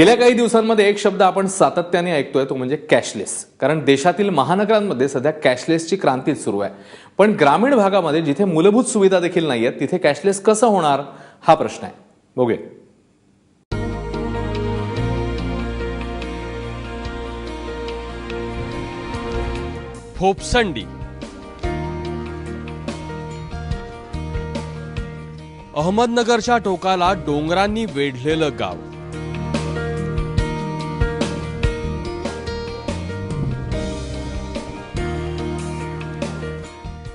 गेल्या काही दिवसांमध्ये एक शब्द आपण सातत्याने ऐकतोय तो म्हणजे कॅशलेस. कारण देशातील महानगरांमध्ये सध्या कॅशलेसची क्रांतीच सुरू आहे. पण ग्रामीण भागामध्ये जिथे मूलभूत सुविधा देखील नाहीयेत तिथे कॅशलेस कसं होणार हा प्रश्न आहे. बघूया. फोपसंडी अहमदनगरच्या टोकाला डोंगरांनी वेढलेलं गाव.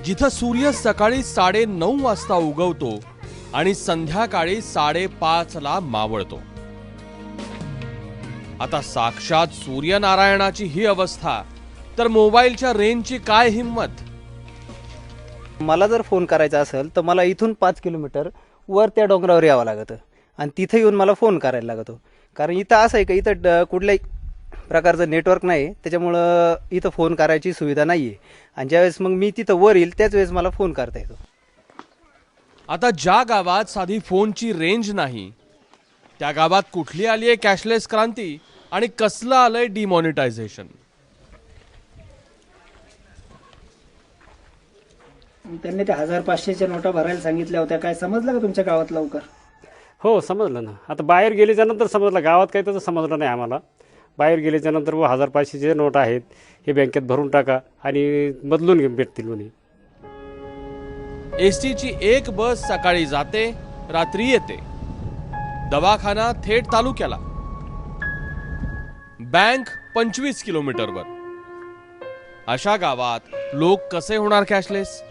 जिथं सूर्य सकाळी 9:30 वाजता उगवतो आणि संध्याकाळी 5:30 ला मावळतो. आता साक्षात सूर्यनारायणाची ही अवस्था तर मोबाईलच्या रेंजची काय हिंमत. मला जर फोन करायचा असेल तर मला इथून 5 किलोमीटर वर त्या डोंगरावर यावं लागतं आणि तिथे येऊन मला फोन करायला लागतो. कारण इथं असं आहे का इथं कुठल्याही प्रकारचं नेटवर्क नाही, त्याच्यामुळं इथं फोन करायची सुविधा नाही आहे. आणि ज्यावेळेस मग मी तिथं वर येईल त्याच वेळेस मला फोन करता येतो. आता ज्या गावात साधी फोनची रेंज नाही त्या गावात कुठली आली आहे कॅशलेस क्रांती आणि कसलं आलंय डिमॉनिटायझेशन. त्यांनी त्या 1500च्या नोटा भरायला सांगितल्या होत्या. काय समजलं का तुमच्या गावात लवकर? हो समजलं ना. आता बाहेर गेल्याच्या नंतर समजलं, गावात काही तसं समजलं नाही आम्हाला. बाहेर गेल्याच्या नंतर 1500चे नोट आहेत हे बँकेत भरून टाका आणि बदलून भेटतील म्हणे. एसटीची एक बस सकाळी जाते रात्री येते. दवाखाना थेट तालुक्याला. बँक 25 किलोमीटरवर. अशा गावात लोक कसे होणार कॅशलेस.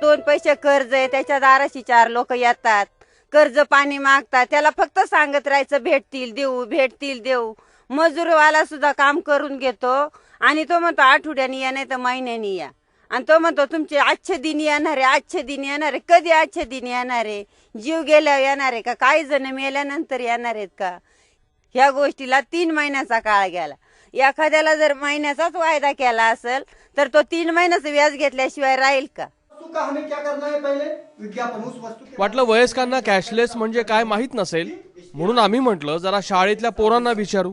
2 पैसे कर्ज आहे, त्याच्या दाराशी 4 लोक येतात, कर्ज पाणी मागतात, त्याला फक्त सांगत राहायचं भेटतील देऊ भेटतील देऊ. मजूरवाला सुद्धा काम करून घेतो आणि तो म्हणतो आठवड्यानी या नाही तर महिन्यानी या. आणि तो म्हणतो तुमचे आजचे दिन येणार आहे, आजचे दिन येणार आहे. कधी आजचे दिन येणार आहे? जीव गेल्यावर येणार आहे का? काही जण मेल्यानंतर येणार आहेत का? ह्या गोष्टीला 3 महिन्याचा काळ गेला. एखाद्याला जर महिन्याचाच वायदा केला असेल तर तो 3 महिन्याचं व्याज घेतल्याशिवाय राहील का? वाटलं वयस्कांना कॅशलेस म्हणजे काय माहित नसेल म्हणून आम्ही म्हटलं जरा शाळेतल्या पोरांना विचारू.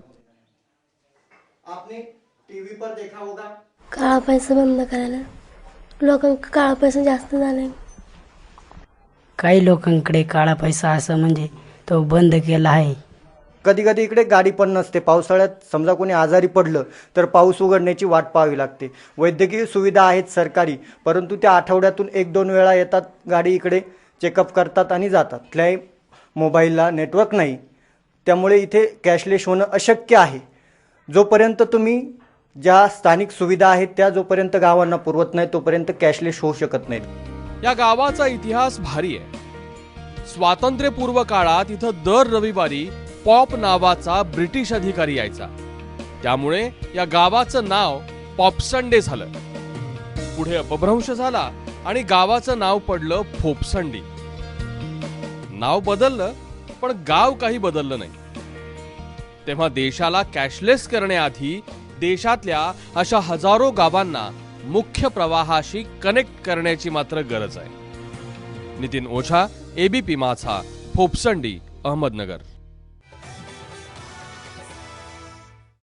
काळा पैसा बंद करायला. लोकांकडे काळा पैसा जास्त झालाय. काही लोकांकडे काळा पैसा असं म्हणजे तो बंद केला आहे. कधी कधी इकडे गाडी पण नसते. पावसाळ्यात समजा कोणी आजारी पडलं तर पाऊस उघडण्याची वाट पाहावी लागते. वैद्यकीय सुविधा आहेत सरकारी, परंतु त्या आठवड्यातून 1-2 वेळा येतात गाडी इकडे, चेकअप करतात आणि जातात. कुठल्याही मोबाईलला नेटवर्क नाही, त्यामुळे इथे कॅशलेस होणं अशक्य आहे. जोपर्यंत तुम्ही ज्या स्थानिक सुविधा आहेत त्या जोपर्यंत गावांना पुरवत नाही तोपर्यंत कॅशलेस होऊ शकत नाहीत. या गावाचा इतिहास भारी आहे. स्वातंत्र्यपूर्व काळात इथं दर रविवारी पॉप नावाचा ब्रिटिश अधिकारी यायचा. त्यामुळे या गावाचं नाव पॉपसंडे झालं. पुढे अपभ्रंश झाला आणि गावाचं नाव पडलं फोपसंडी. नाव बदललं पण गाव काही बदललं नाही. तेव्हा देशाला कॅशलेस करण्याआधी देशातल्या अशा हजारो गावांना मुख्य प्रवाहाशी कनेक्ट करण्याची मात्र गरज आहे. नितीन ओझा, एबीपी माझा, फोपसंडी, अहमदनगर.